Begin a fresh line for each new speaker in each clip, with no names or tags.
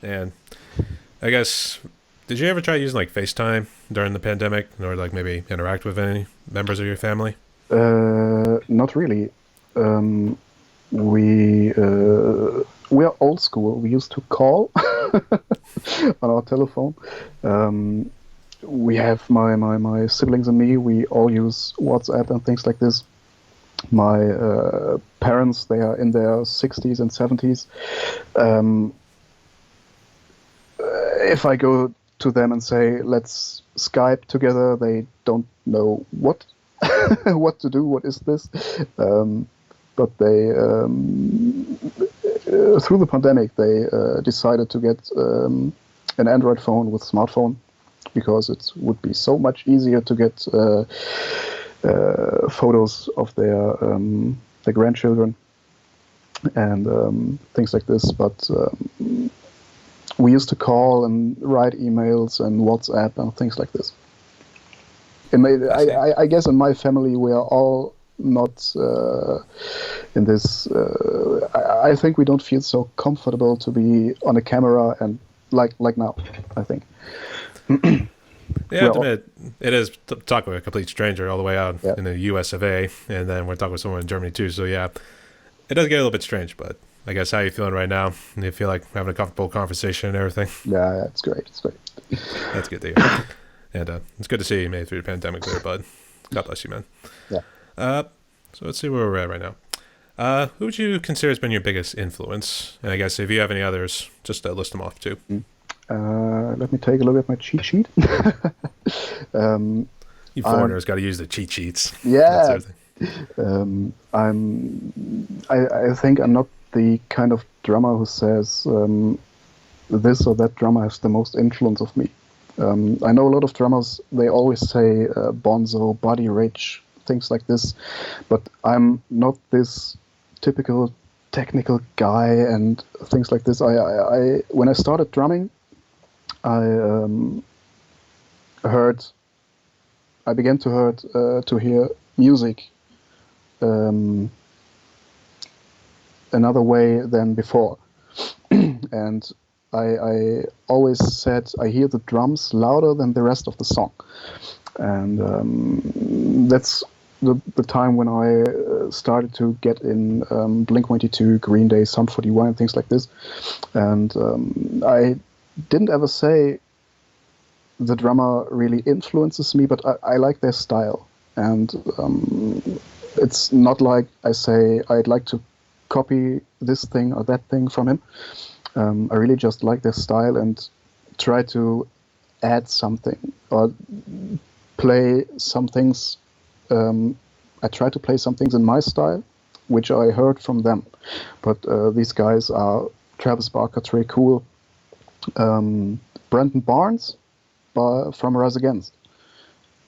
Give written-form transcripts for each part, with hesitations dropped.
And I guess, did you ever try using like FaceTime during the pandemic, or like maybe interact with any members of your family?
Not really. Um, we we are old school. We used to call on our telephone. Um, we have my siblings and me. We all use WhatsApp and things like this. My parents, they are in their 60s and 70s. Um, if I go to them and say let's Skype together, they don't know what what to do. What is this? Um, but they through the pandemic they decided to get an Android phone with smartphone because it would be so much easier to get photos of their grandchildren and things like this. But we used to call and write emails and WhatsApp and things like this.
I see.
I guess in my family we are all not in this. I think we don't feel so comfortable to be on a camera and like now. I think
Yeah, I have to
well,
admit, it is talking with a complete stranger all the way out
yeah,
in the US of A, and then we're talking with someone in Germany too. So yeah, it does get a little bit strange, but I guess how you feeling right now? Do you feel like having a comfortable conversation and everything?
yeah, it's great. It's great.
That's good to hear. And it's good to see you made it through the pandemic there, bud. God bless you, man.
Yeah.
Uh, so let's see where we're at right now. Who would you consider has been your biggest influence? And I guess if you have any others, just list them off too.
Let me take a look at my cheat sheet. um,
You
I'm
foreigners got to use the cheat sheets. That's
yeah.
everything.
I think I'm not the kind of drummer who says this or that drummer has the most influence of me. I know a lot of drummers. They always say Bonzo, Body Rich, things like this, but I'm not this typical technical guy and things like this. I when I started drumming, I heard I began to hear music um, another way than before. And I always said I hear the drums louder than the rest of the song, and that's the time when I started to get in Blink 182, Green Day, Sum 41, and things like this. And I didn't ever say the drummer really influences me, but I like their style, and it's not like I say I'd like to copy this thing or that thing from him. I really just like their style and try to add something or play some things. I try to play some things in my style, which I heard from them. But these guys are Travis Barker, Trey Cool, Brandon Barnes from Rise Against.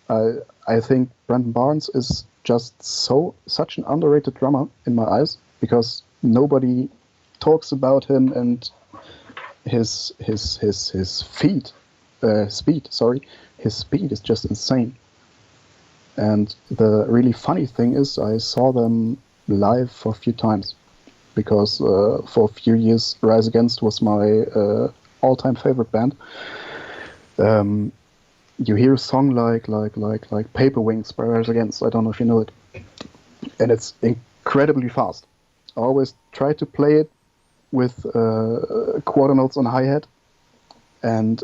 I I think Brandon Barnes is just such an underrated drummer in my eyes because nobody talks about him and his feet speed. Sorry, his speed is just insane. And the really funny thing is, I saw them live for a few times because for a few years, Rise Against was my all-time favorite band. Um, you hear a song like Paper Wings by Rise Against. I don't know if you know it, and it's incredibly fast. I always try to play it with quarter notes on hi hat and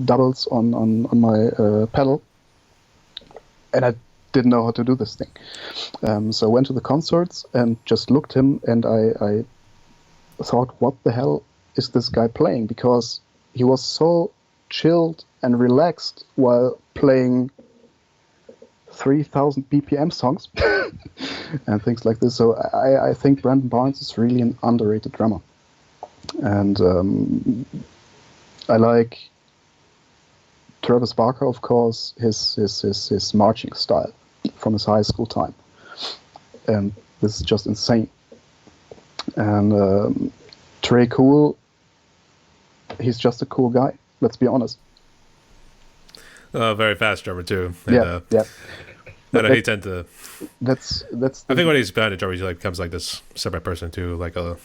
doubles on my pedal, and I didn't know how to do this thing. So I went to the concerts and just looked him, and I thought, what the hell is this guy playing? Because he was so chilled and relaxed while playing 3,000 BPM songs and things like this. So I think Brandon Barnes is really an underrated drummer. And I like Travis Barker, of course, his marching style from his high school time. And this is just insane. And Trey Cool, he's just a cool guy. Let's be honest.
Very fast drummer too, and
Yeah, yeah.
I
But
know he tend to.
that's
I think
the
when he's behind a drummer, he like becomes like this separate person too, like a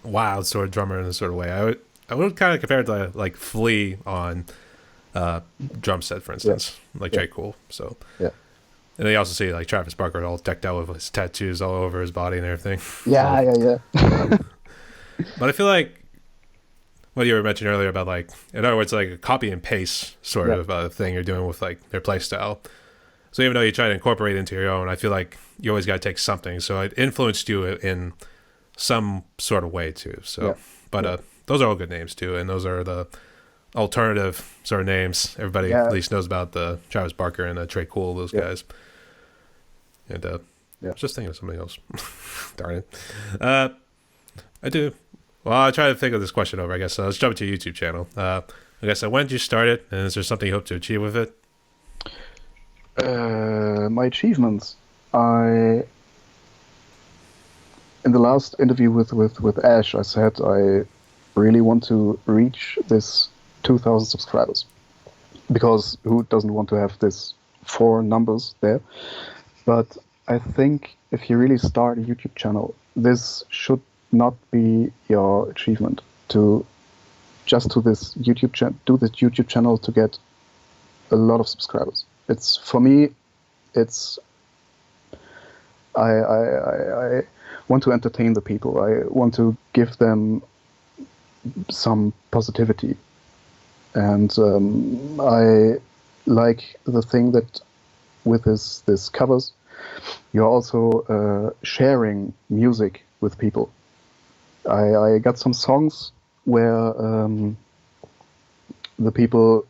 wild sort of drummer in a sort of way. I would kind of compare it to like Flea on drum set, for instance, like
Yeah.
J. Cool. So,
Yeah.
and then you also see like Travis Barker all decked out with his tattoos all over his body and everything.
Yeah,
So,
yeah, yeah.
but I feel like what you were mentioning earlier about like, in other words, like a copy and paste sort
Yeah.
of thing you're doing with like their play style. So even though you try to incorporate it into your own, I feel like you always got to take something. So it influenced you in some sort of way too. So,
Yeah.
but
Yeah.
those are all good names too, and those are the alternative sort of names. Everybody
Yeah.
at least knows about the Travis Barker and Trey Cool, those
Yeah.
guys. And
Yeah.
I was just thinking of something else. Darn it. I do. Well, I try to think of this question over. I guess let's jump to your YouTube channel. I guess when did you start it, and is there something you hope to achieve with it?
My achievements. In the last interview with Ash, I said I really want to reach this 2,000 subscribers, because who doesn't want to have this 4 numbers there? But I think if you really start a YouTube channel, this should not be your achievement to just to this do this YouTube channel to get a lot of subscribers. It's for me, it's I want to entertain the people. I want to give them some positivity, and I like the thing that with this covers, you're also sharing music with people. I got some songs where the people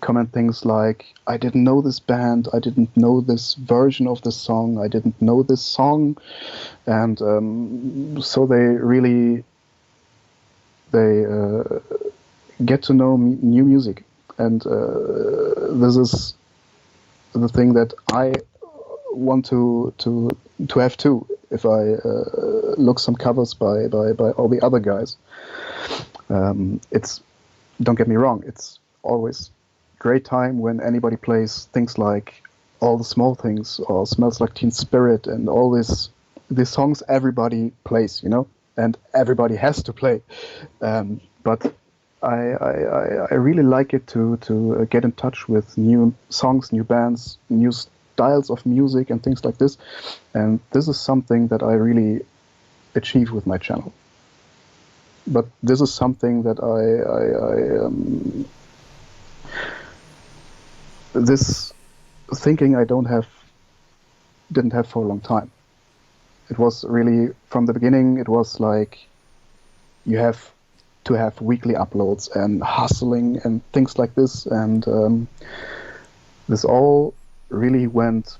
comment things like, I didn't know this band, I didn't know this version of the song, I didn't know this song, and so they get to know new music, and this is the thing that I want to have too. If I look some covers by all the other guys, it's, don't get me wrong, it's always great time when anybody plays things like All the Small Things or Smells Like Teen Spirit and all these songs everybody plays, you know, and everybody has to play. But I really like it to get in touch with new songs, new bands, new styles of music and things like this. And this is something that I really achieve with my channel. But this is something that this thinking I didn't have for a long time. It was really from the beginning. It was like you have to have weekly uploads and hustling and things like this, and this all really went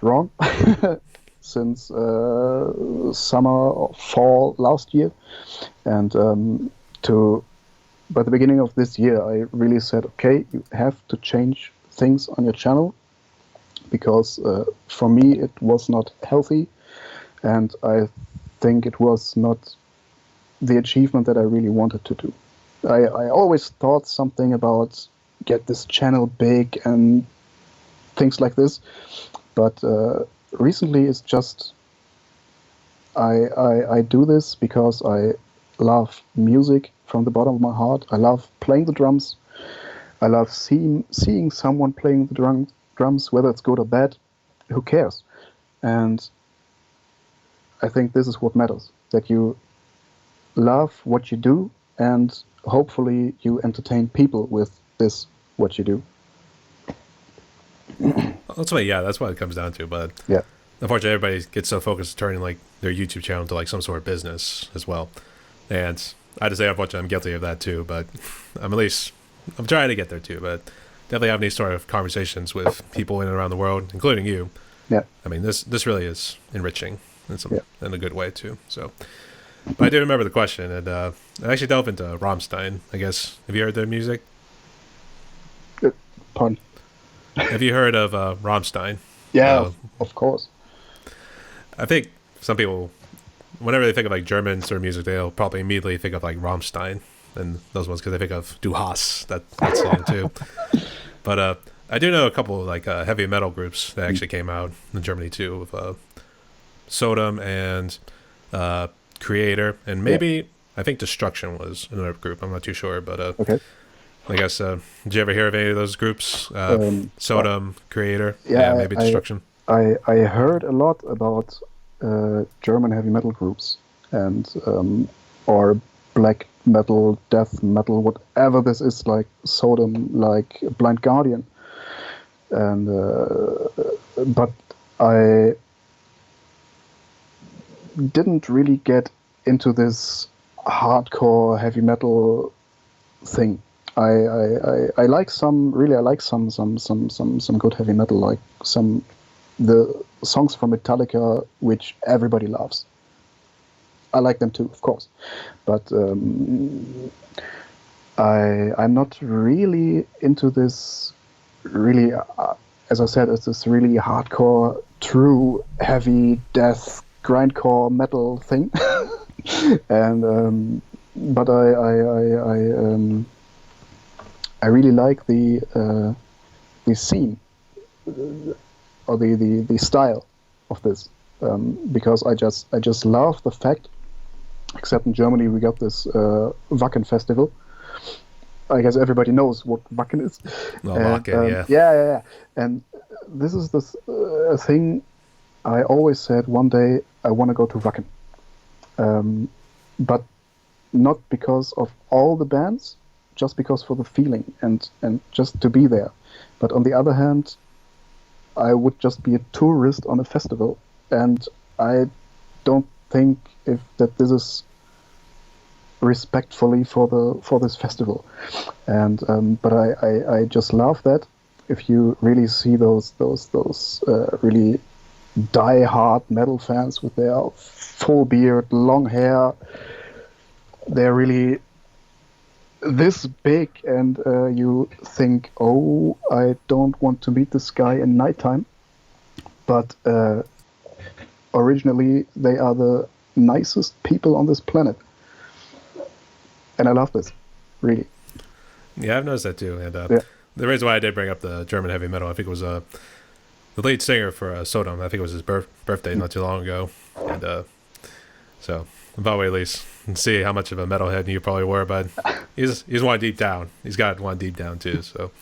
wrong since summer or fall last year, and by the beginning of this year I really said, okay, you have to change things on your channel, because for me it was not healthy, and I think it was not the achievement that I really wanted to do. I always thought something about get this channel big and things like this, but recently it's just I do this because I love music from the bottom of my heart. I love playing the drums. I love seeing someone playing the drums, whether it's good or bad, who cares? And I think this is what matters, that you love what you do, and hopefully you entertain people with this, what you do.
That's what it comes down to. But
Yeah.
unfortunately, everybody gets so focused on turning like their YouTube channel to like some sort of business as well. And I have to say, unfortunately, I'm guilty of that too. But I'm trying to get there too. But definitely having these sort of conversations with people in and around the world, including you.
Yeah.
I mean, this really is enriching
Yeah.
in a good way too. So, but I do remember the question, and I actually delved into Rammstein. I guess, have you heard their music?
Pardon?
Have you heard of Rammstein?
Yeah, of course.
I think some people, whenever they think of like German sort of music, they'll probably immediately think of like Rammstein and those ones, because they think of Du Hast, that song too. But I do know a couple like heavy metal groups that actually came out in Germany too, with Sodom and Creator, and maybe I think Destruction was another group. I'm not too sure, but
Okay.
I guess did you ever hear of any of those groups?
But
Sodom, Creator, yeah,
yeah,
maybe Destruction.
I heard a lot about German heavy metal groups and or black metal, death metal, whatever this is, like Sodom, like Blind Guardian, and but I didn't really get into this hardcore heavy metal thing. I like some really I like some good heavy metal, like some the songs from Metallica which everybody loves. I like them too, of course, but I'm not really into this really as I said, it's this really hardcore, true heavy death grindcore metal thing. And but I really like the scene or the style of this because I just love the fact. Except in Germany, we got this Wacken festival. I guess everybody knows what Wacken is.
Oh, Wacken, yeah.
Yeah. And this is this thing I always said one day I want to go to Wacken. But not because of all the bands, just because for the feeling and just to be there. But on the other hand, I would just be a tourist on a festival, and I don't think if that this is respectfully for this festival. And but I just love that if you really see those really die-hard metal fans with their full beard, long hair, they're really this big, and you think, oh, I don't want to meet this guy in nighttime. But originally, they are the nicest people on this planet. And I love this, really.
Yeah, I've noticed that too. And
Yeah.
the reason why I did bring up the German heavy metal, I think it was the lead singer for Sodom. I think it was his birthday not too long ago. And so I thought we at least see how much of a metalhead you probably were, but he's one deep down. He's got one deep down too, so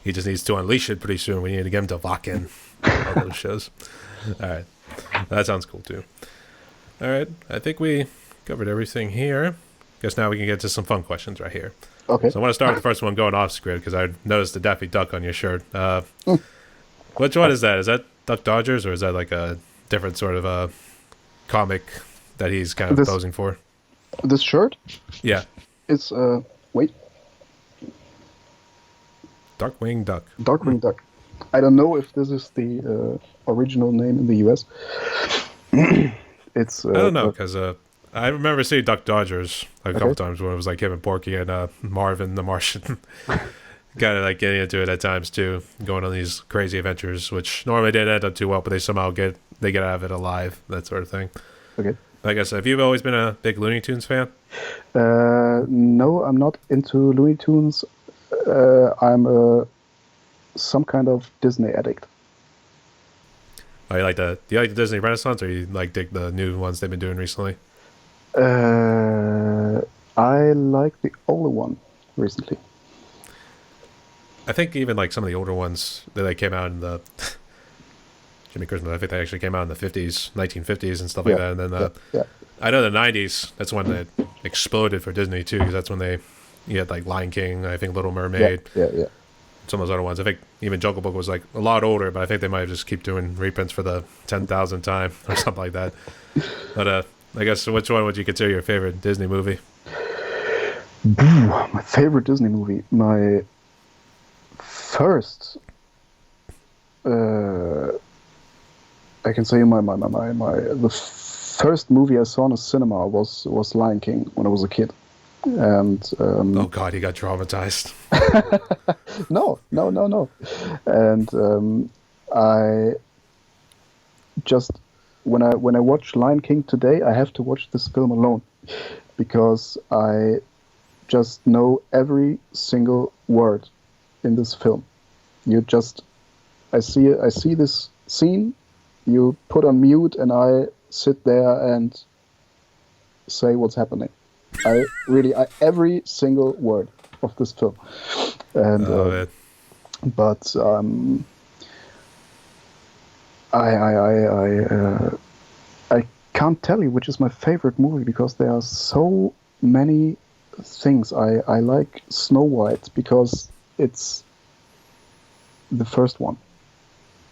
he just needs to unleash it pretty soon. We need to get him to Wacken, all those shows. All right, that sounds cool too. All right, I think we covered everything here. Guess now we can get to some fun questions right here.
Okay.
So I want to start with the first one going off script because I noticed the Daffy Duck on your shirt. Which one is that? Is that Duck Dodgers or is that like a different sort of comic that he's kind of posing for?
This shirt?
Yeah.
It's wait.
Darkwing Duck.
Darkwing Duck. I don't know if this is the original name in the US. It's
I don't know because I remember seeing Duck Dodgers a couple times when it was like him and Porky and Marvin the Martian. Kind of like getting into it at times too, going on these crazy adventures, which normally didn't end up too well, but they somehow get out of it alive, that sort of thing.
Okay.
I guess have you always been a big Looney Tunes fan?
No, I'm not into Looney Tunes. I'm some kind of Disney addict.
Oh, do you like the Disney Renaissance, or you like dig the new ones they've been doing recently?
I like the older one recently.
I think even like some of the older ones that they came out in the Jimmy Christmas, I think they actually came out in the 50s, 1950s and stuff like that. And then I know the 90s, that's when it exploded for Disney too, because that's when you had like Lion King, I think Little Mermaid.
Yeah.
Some of those other ones. I think even Jungle Book was like a lot older, but I think they might just keep doing reprints for the 10,000th time or something like that. But I guess which one would you consider your favorite Disney movie?
My favorite Disney movie. My first, I can say the first movie I saw in a cinema was Lion King when I was a kid, and
oh God, he got traumatized.
No, and I just when I watch Lion King today, I have to watch this film alone because I just know every single word in this film. I see this scene, you put on mute, and I sit there and say what's happening. Every single word of this film. And
Oh,
but I can't tell you which is my favorite movie because there are so many things. I like Snow White because it's the first one,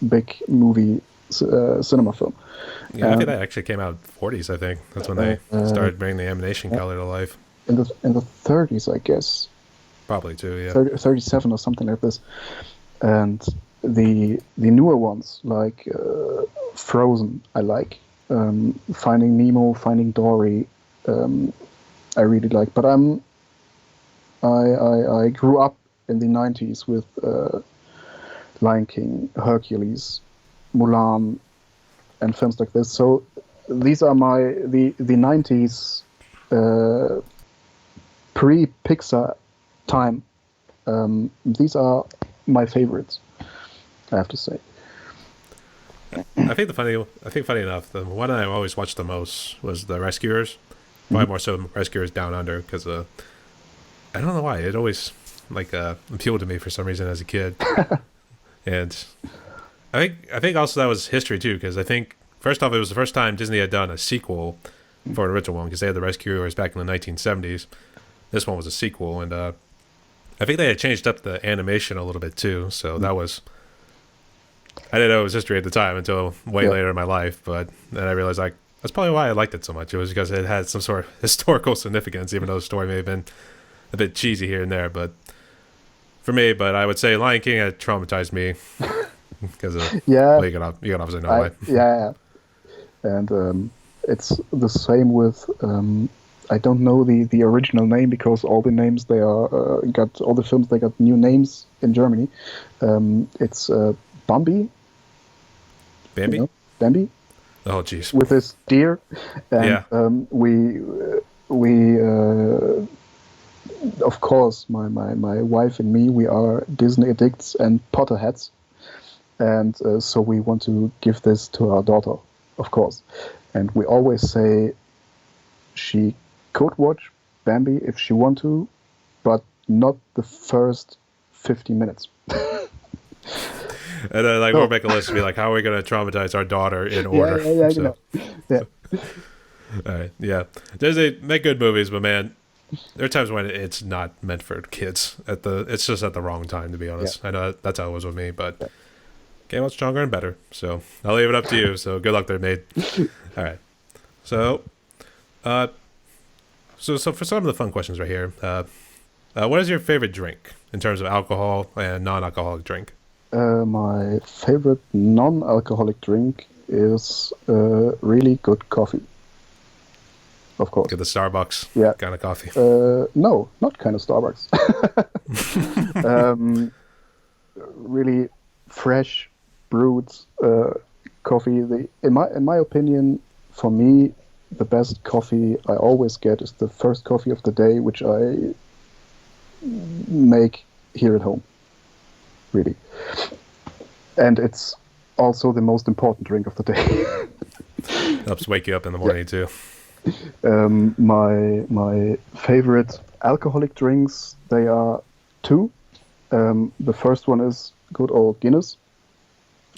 big movie cinema film.
yeah. I think that actually came out in the 40s. I think that's when they started bringing the animation color to life.
In the 30s, I guess.
Probably too. Yeah.
37 or something like this. And the newer ones like Frozen, I like. Finding Nemo, Finding Dory, I really like. But I grew up in the 90s with Lion King, Hercules, Mulan, and films like this. So these are the 90s pre-Pixar time. These are my favorites, I have to say.
I think funny enough, the one I always watched the most was The Rescuers. Probably more so Rescuers Down Under because I don't know why it always appealed to me for some reason as a kid. And I think also that was history too because I think first off it was the first time Disney had done a sequel for an original one because they had The Rescuers back in the 1970s. This one was a sequel, and I think they had changed up the animation a little bit too. So that was. I didn't know it was history at the time until way later in my life, but then I realized that's probably why I liked it so much. It was because it had some sort of historical significance, even though the story may have been a bit cheesy here and there. But for me, I would say Lion King had traumatized me because of well, you can obviously know why.
Yeah, and it's the same with I don't know the original name because all the names they are got all the films they got new names in Germany. It's Bambi.
Bambi?
You know, Bambi.
Oh, jeez.
With this deer, and we of course my wife and me we are Disney addicts and Potterheads, and so we want to give this to our daughter, of course, and we always say she could watch Bambi if she want to, but not the first 50 minutes.
And then we'll make a list and be like, how are we going to traumatize our daughter in order?
Yeah.
All right, yeah. Disney make good movies, but man, there are times when it's not meant for kids. It's just at the wrong time, to be honest. Yeah. I know that's how it was with me, but came out stronger and better. So I'll leave it up to you. So good luck there, Nate. All right. So, so for some of the fun questions right here, what is your favorite drink in terms of alcohol and non-alcoholic drink?
My favorite non-alcoholic drink is really good coffee. Of course.
Get the Starbucks kind of coffee.
No, not kind of Starbucks. Really fresh brewed coffee. In my opinion, for me, the best coffee I always get is the first coffee of the day, which I make here at home. Really. And it's also the most important drink of the day.
Helps wake you up in the morning too.
My favorite alcoholic drinks, they are two. The first one is good old Guinness.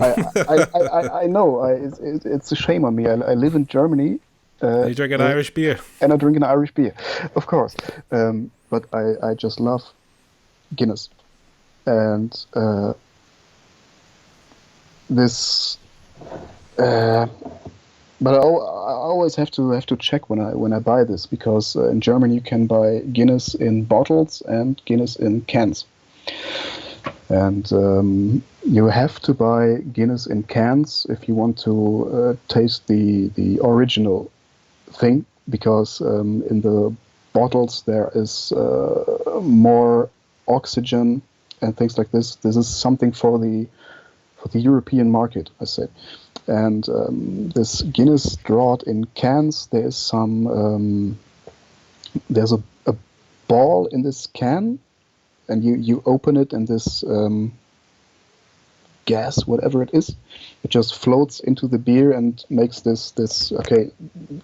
I know it's a shame on me. I live in Germany.
You drink an Irish beer.
And I drink an Irish beer, of course. But I just love Guinness. And this, but I always have to check when I buy this because in Germany you can buy Guinness in bottles and Guinness in cans, and you have to buy Guinness in cans if you want to taste the original thing because in the bottles there is more oxygen and things like this. This is something for the European market, I say. And this Guinness draught in cans, there's some there's a ball in this can, and you open it, and this gas, whatever it is, it just floats into the beer and makes this. Okay,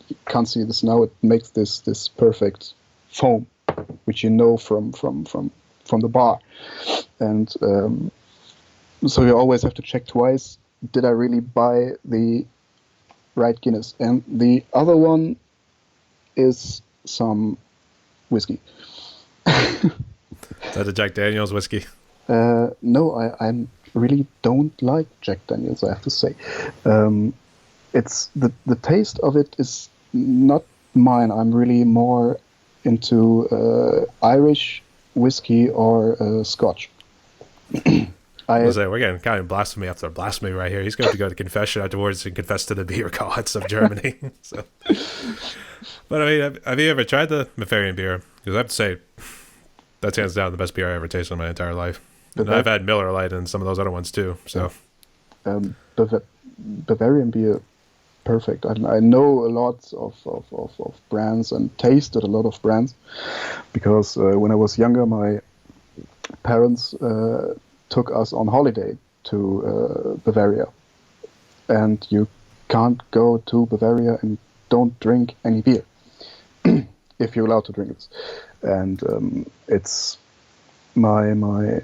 you can't see this now. It makes this perfect foam, which you know from the bar, and so you always have to check twice. Did I really buy the right Guinness? And the other one is some whiskey.
Is that a Jack Daniels whiskey?
No, I really don't like Jack Daniels, I have to say. It's the taste of it is not mine. I'm really more into Irish whiskey or Scotch.
I was like, we're getting kind of blasphemy after blasphemy right here. He's going to go to confession afterwards and confess to the beer gods of Germany. So, but I mean, have you ever tried the Bavarian beer? Because I have to say, that's hands down the best beer I ever tasted in my entire life. And I've had Miller Lite and some of those other ones too. So,
Bavarian beer, perfect. I know a lot of brands and tasted a lot of brands because when I was younger, my parents took us on holiday to Bavaria, and you can't go to Bavaria and don't drink any beer if you're allowed to drink it. And it's my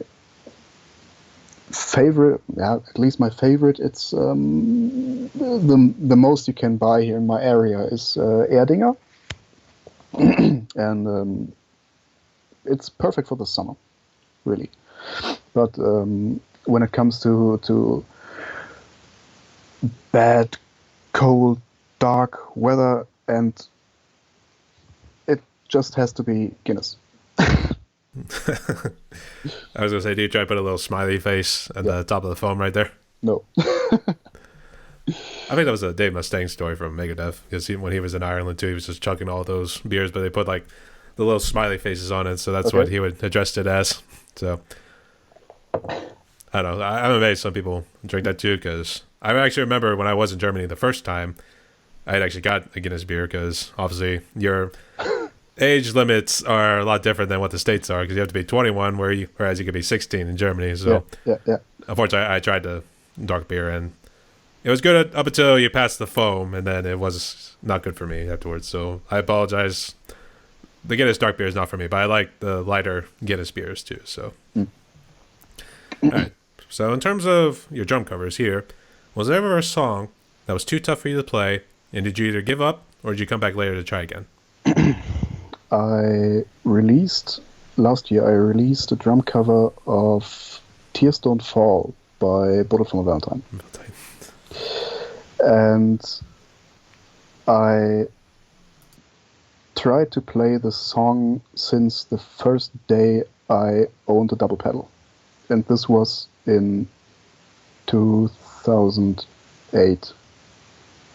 favorite, at least my favorite. It's the most you can buy here in my area is Erdinger, and it's perfect for the summer, really. But when it comes to bad, cold, dark weather, and it just has to be Guinness.
I was going to say, do you try to put a little smiley face at the top of the foam right there?
No.
I think that was a Dave Mustaine story from Megadeth, because when he was in Ireland too, he was just chugging all those beers, but they put like the little smiley faces on it, so that's what he would address it as. So I don't know. I'm amazed some people drink that too, because I actually remember when I was in Germany the first time, I had actually got a Guinness beer, because obviously your age limits are a lot different than what the States are, because you have to be 21, whereas you could be 16 in Germany. So unfortunately, I tried the dark beer, and it was good up until you passed the foam, and then it was not good for me afterwards. So I apologize. The Guinness dark beer is not for me, but I like the lighter Guinness beers too. So, all right. So in terms of your drum covers here, was there ever a song that was too tough for you to play, and did you either give up or did you come back later to try again?
Last year I released a drum cover of Tears Don't Fall by Bullet for My Valentine. And I tried to play the song since the first day I owned a double pedal. And this was in 2008,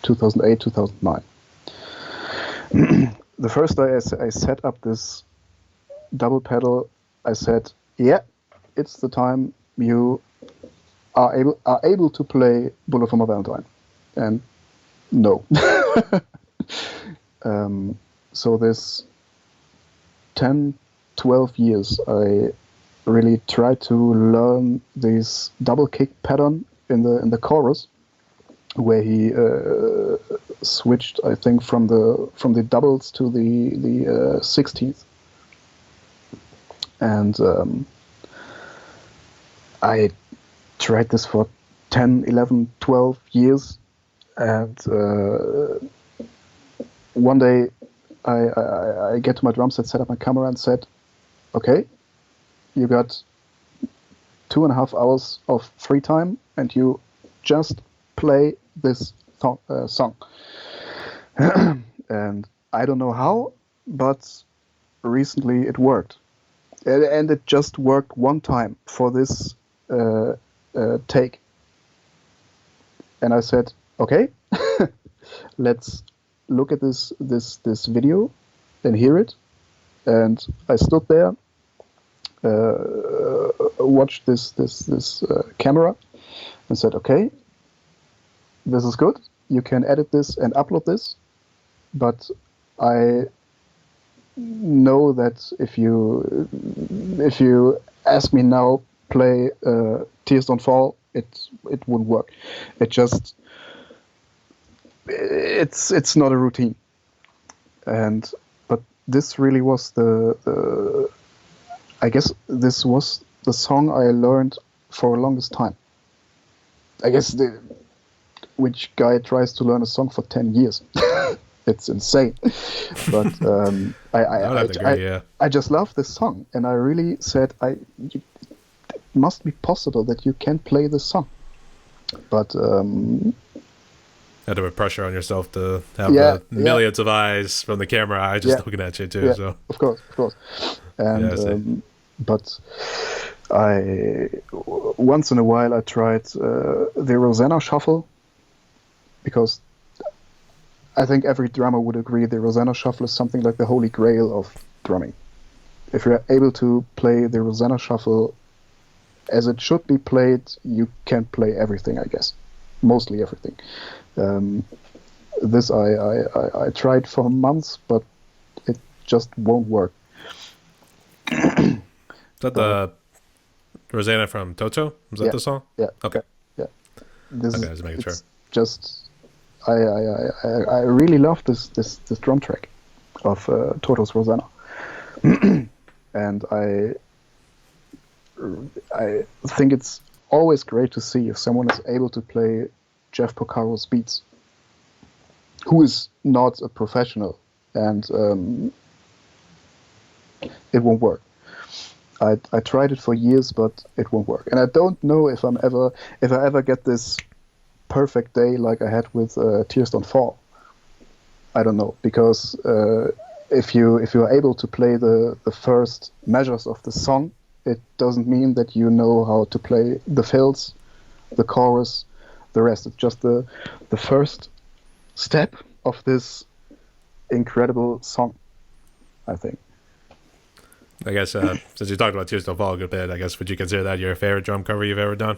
2009. The first day I set up this double pedal, I said, it's the time you are able to play Bullet for My Valentine. And no. So this 10, 12 years, I really tried to learn this double kick pattern in the chorus, where he switched, I think, from the doubles to the 16th, and I tried this for 10, 11, 12 years, and one day I get to my drum set, set up my camera, and said, okay, you got 2.5 hours of free time, and you just play this song. And I don't know how, but recently it worked. And it just worked one time for this take. And I said, okay, let's look at this video and hear it. And I stood there, watched this camera, and said, okay, this is good. You can edit this and upload this, but I know that if you ask me now, play Tears Don't Fall, it wouldn't work. It's not a routine. But this really was the I guess this was the song I learned for the longest time. I guess which guy tries to learn a song for 10 years? It's insane. But
I would have to agree, yeah.
I just love this song, and I really said, it must be possible that you can play this song. But
had to put pressure on yourself to have millions of eyes from the camera eye just looking at you too.
Yeah,
so
of course. And but once in a while I tried the Rosanna Shuffle, because I think every drummer would agree the Rosanna Shuffle is something like the holy grail of drumming. If you're able to play the Rosanna Shuffle as it should be played, you can play everything, I guess. Mostly everything. This I tried for months, but it just won't work.
Is that the Rosanna from Toto? Is that the song?
Yeah.
Okay.
Yeah.
Okay, I was making sure.
Just I really love this drum track of Toto's Rosanna, and I think it's always great to see if someone is able to play Jeff Porcaro's beats, who is not a professional, and it won't work. I tried it for years, but it won't work, and I don't know if I ever get this perfect day like I had with Tears Don't Fall. I don't know, because if you're able to play the first measures of the song, it doesn't mean that you know how to play the fills, the chorus, the rest. It's just the first step of this incredible song, I think.
I guess since you talked about Tears Don't Fall a good bit, I guess would you consider that your favorite drum cover you've ever done?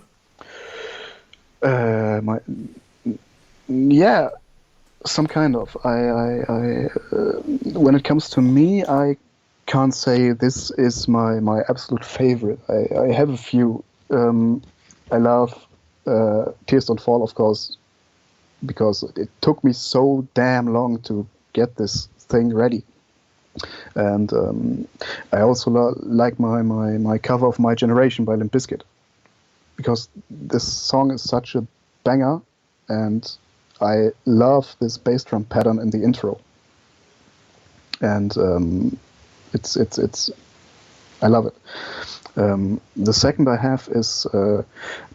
Yeah, some kind of. When it comes to me, I can't say this is my absolute favorite. I have a few. I love Tears Don't Fall, of course, because it took me so damn long to get this thing ready. And I also like my cover of My Generation by Limp Bizkit, because this song is such a banger, and I love this bass drum pattern in the intro. And it's I love it. The second I have is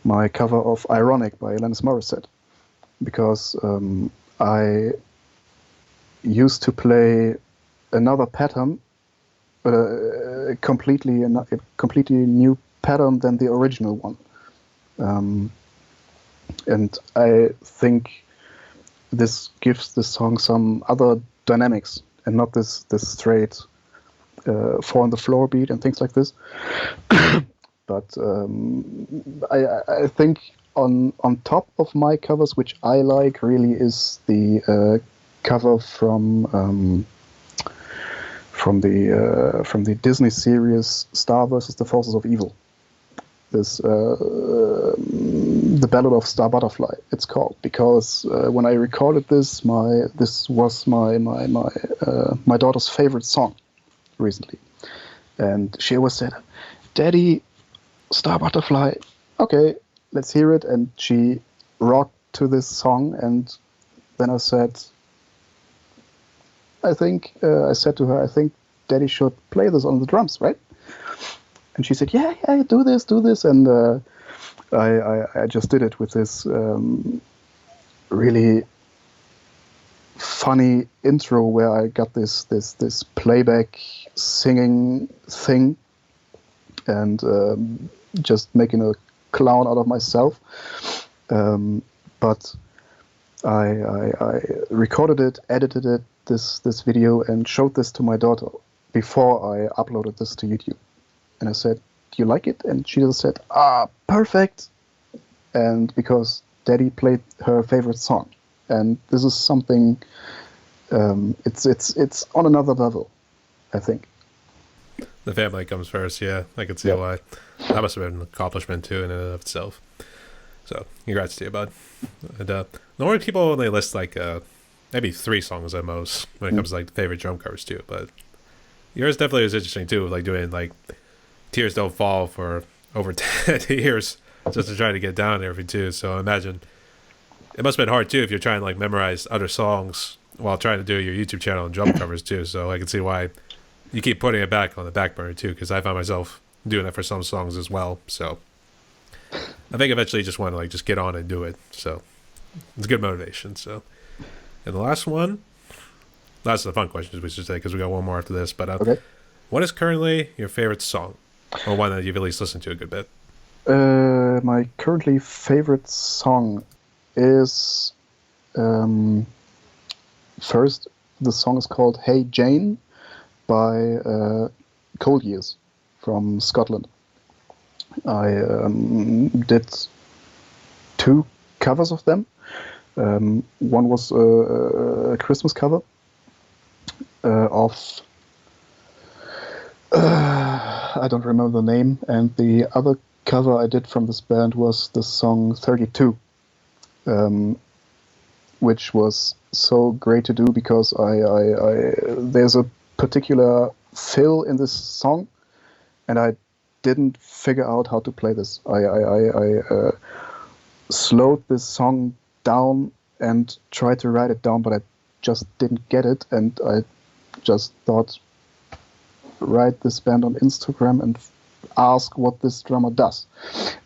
my cover of Ironic by Alanis Morissette, because I used to play another pattern, but a completely new pattern than the original one. And I think this gives the song some other dynamics, and not this straight 4 on the floor beat and things like this. But I think on top of my covers, which I like really, is the cover from the Disney series Star vs. the Forces of Evil. This the Ballad of Star Butterfly, it's called, because when I recorded this was my daughter's favorite song recently, and she always said, "Daddy, Star Butterfly, okay, let's hear it." And she rocked to this song, and then I said, I said to her, I think Daddy should play this on the drums, right? And she said, yeah, do this. And I just did it with this really funny intro where I got this playback singing thing, and just making a clown out of myself. But I recorded it, edited it, this video, and showed this to my daughter before I uploaded this to YouTube. And I said, "Do you like it?" And she just said, perfect. And because Daddy played her favorite song, and this is something, it's on another level, I think.
The family comes first, yeah. I can see why. That must have been an accomplishment too in and of itself. So, congrats to you, bud. And normally people only list like maybe 3 songs at most when it comes to like favorite drum covers too, but yours definitely was interesting too, like doing like Tears Don't Fall for over 10 years just to try to get down there for two. So I imagine it must have been hard too if you're trying to like memorize other songs while trying to do your YouTube channel and drum covers too. So I can see why you keep putting it back on the back burner too, because I found myself doing that for some songs as well. So I think eventually you just want to like just get on and do it. So it's good motivation. So and the last one, that's the fun questions we should say because we got one more after this. But
Okay.
what is currently your favorite song, or one that you've at least listened to a good bit?
My currently favorite song is first the song is called "Hey Jane" by Cold Years from Scotland. I did two covers of them. One was a Christmas cover of I don't remember the name, and the other cover I did from this band was the song 32, which was so great to do because there's a particular fill in this song, and I didn't figure out how to play this. I slowed this song down and tried to write it down, but I just didn't get it, and I just thought, write this band on Instagram and ask what this drummer does.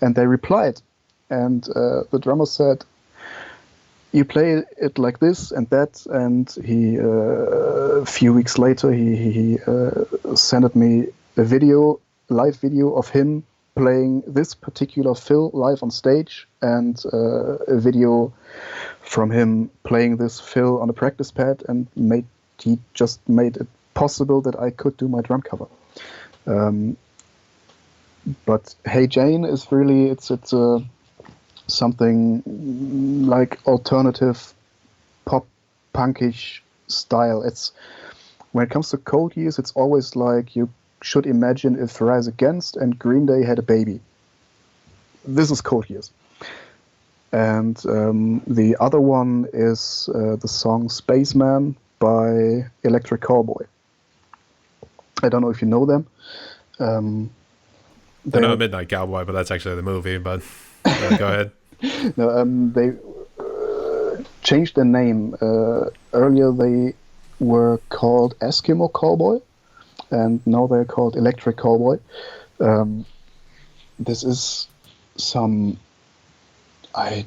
And they replied, and the drummer said, you play it like this and that, and he a few weeks later he sent me a live video of him playing this particular fill live on stage, and a video from him playing this fill on a practice pad, and he just made it possible that I could do my drum cover. But Hey Jane is really it's something like alternative pop punkish style. It's when it comes to Cold Years, it's always like you should imagine if Rise Against and Green Day had a baby. This is Cold Years. And the other one is the song Spaceman by Electric Callboy. I don't know if you know them.
I know Midnight Cowboy, but that's actually the movie. But go ahead.
No, they changed their name. Earlier they were called Eskimo Callboy, and now they're called Electric Callboy. This is some... I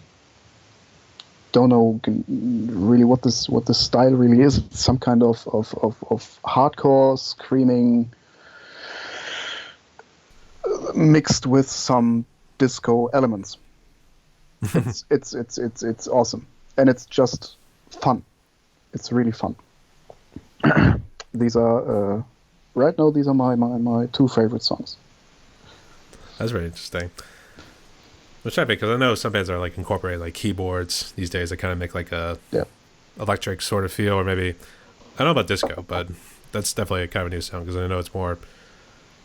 don't know really what this style really is. It's some kind of hardcore screaming mixed with some disco elements. It's awesome, and it's just fun. It's really fun. These are right now. These are my two favorite songs.
That's very interesting. Which I think, because I know some bands are like incorporating like keyboards these days that kind of make like a electric sort of feel, or maybe I don't know about disco, but that's definitely a kind of a new sound because I know it's more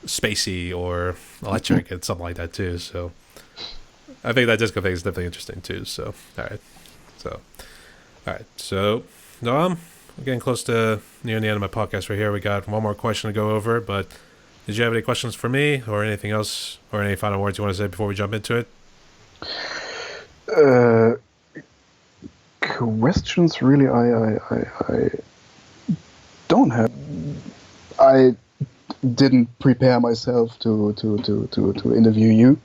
spacey or electric and something like that too. So I think that disco thing is definitely interesting too. So all right. So we're getting close to near the end of my podcast right here. We got one more question to go over, but did you have any questions for me or anything else or any final words you want to say before we jump into it?
Questions really I don't have. I didn't prepare myself to interview you,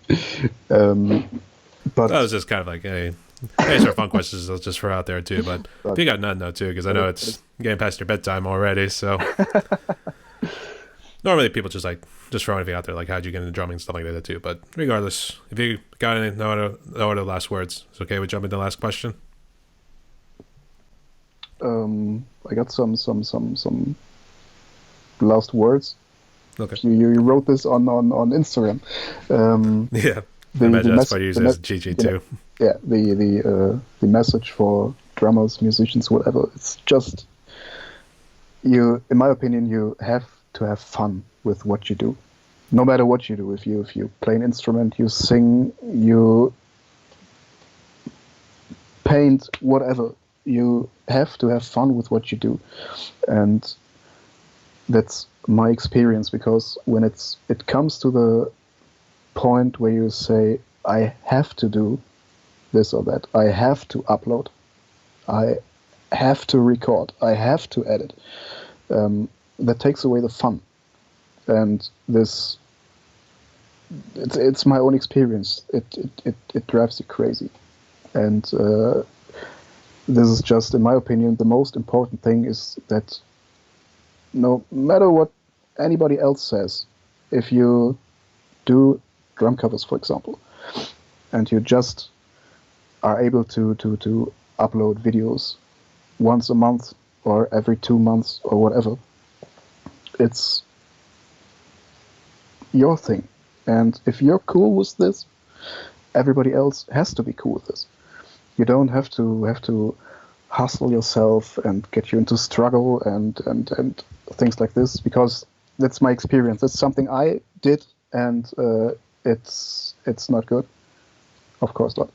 but
that was just kind of like these are fun questions just for out there too. But if you got none though too, because I know it's getting past your bedtime already. So normally people just throw anything out there like how'd you get into drumming and stuff like that too. But regardless, if you got any no other last words, it's okay. We jump into the last question.
I got some last words.
Okay.
You wrote this on Instagram.
Yeah. I imagine that's why you use it as GG too.
Yeah, the message for drummers, musicians, whatever. It's just in my opinion, you have to have fun with what you do. No matter what you do, if you play an instrument, you sing, you paint, whatever, you have to have fun with what you do, and that's my experience, because when it comes to the point where you say, I have to do this or that, I have to upload, I have to record, I have to edit, that takes away the fun. And this, it's my own experience. It drives you crazy. And this is just, in my opinion, the most important thing is that no matter what anybody else says, if you do drum covers, for example, and you just are able to upload videos once a month or every 2 months or whatever, it's your thing. And if you're cool with this, everybody else has to be cool with this. You don't have to hustle yourself and get you into struggle and things like this, because that's my experience. That's something I did, and it's not good. Of course not.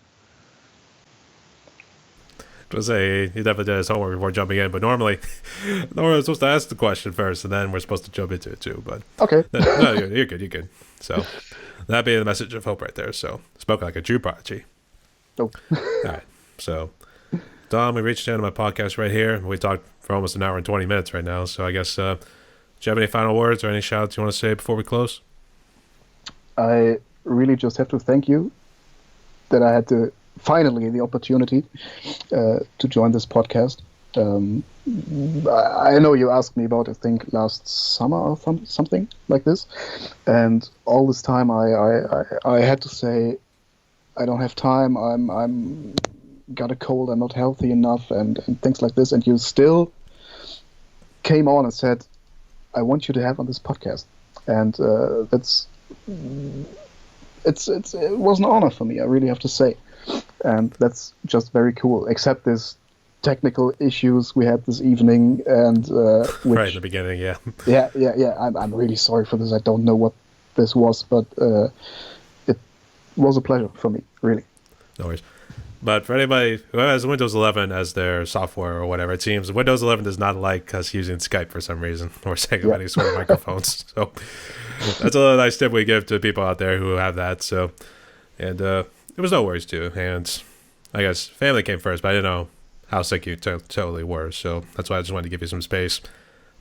To say you definitely did his homework before jumping in, but normally I'm supposed to ask the question first, and then we're supposed to jump into it too. But
okay,
no, you're good. So that being the message of hope right there. So spoken like a true prodigy.
Oh.
All right. So Dom, we reached the end of my podcast right here. We talked for almost an hour and 20 minutes right now. So I guess do you have any final words or any shout outs you want to say before we close? I
really just have to thank you that I had finally the opportunity to join this podcast. I know you asked me about, I think, last summer or something like this, and all this time I had to say I don't have time. I'm got a cold. I'm not healthy enough, and things like this. And you still came on and said, I want you to have on this podcast, and it was an honor for me. I really have to say. And that's just very cool, except this technical issues we had this evening, and which,
right in the beginning, yeah.
Yeah. I'm really sorry for this. I don't know what this was, but it was a pleasure for me, really.
No worries. But for anybody who has Windows 11 as their software or whatever, it seems Windows 11 does not like us using Skype for some reason, or setting up any sort of microphones. So that's a nice tip we give to people out there who have that. So, and it was no worries too. And I guess family came first, but I didn't know how sick you totally were. So that's why I just wanted to give you some space.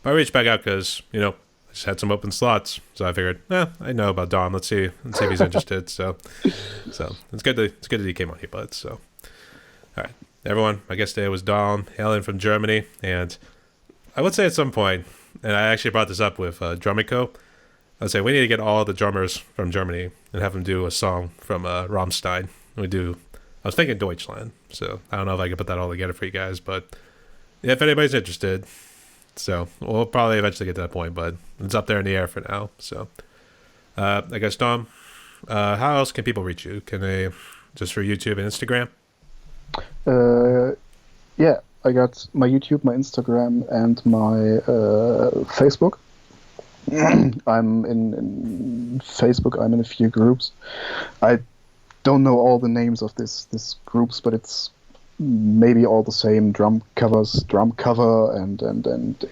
But I reached back out because, I just had some open slots. So I figured, I know about Dom. Let's see if he's interested. So it's good that he came on here, bud. So, all right, everyone. My guest today was Dom, hailing from Germany. And I would say at some point, and I actually brought this up with Drumico, I would say we need to get all the drummers from Germany and have them do a song from Rammstein. I was thinking Deutschland, so I don't know if I can put that all together for you guys, but yeah, if anybody's interested, so we'll probably eventually get to that point, but it's up there in the air for now. So I guess, Dom, how else can people reach you? Can they just for YouTube and Instagram?
Yeah, I got my YouTube, my Instagram, and my Facebook. I'm in Facebook. I'm in a few groups. I don't know all the names of this groups, but it's maybe all the same: drum cover, and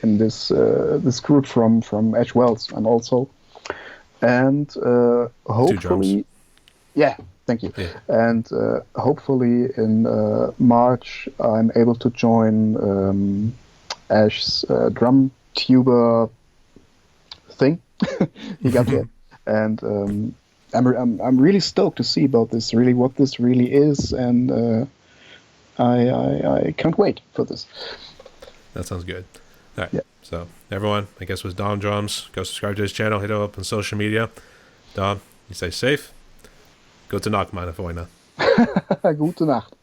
in this group from Edge Wells. I'm also, and hopefully, thank you. Yeah. And hopefully in March I'm able to join Ash's drum tuber thing. He got it, and I'm really stoked to see about this. Really, what this really is, and I can't wait for this.
That sounds good. All right.
Yeah.
So everyone, I guess, was Dom Drums. Go subscribe to his channel. Hit him up on social media. Dom, you stay safe. Gute Nacht, meine Freunde.
Gute Nacht.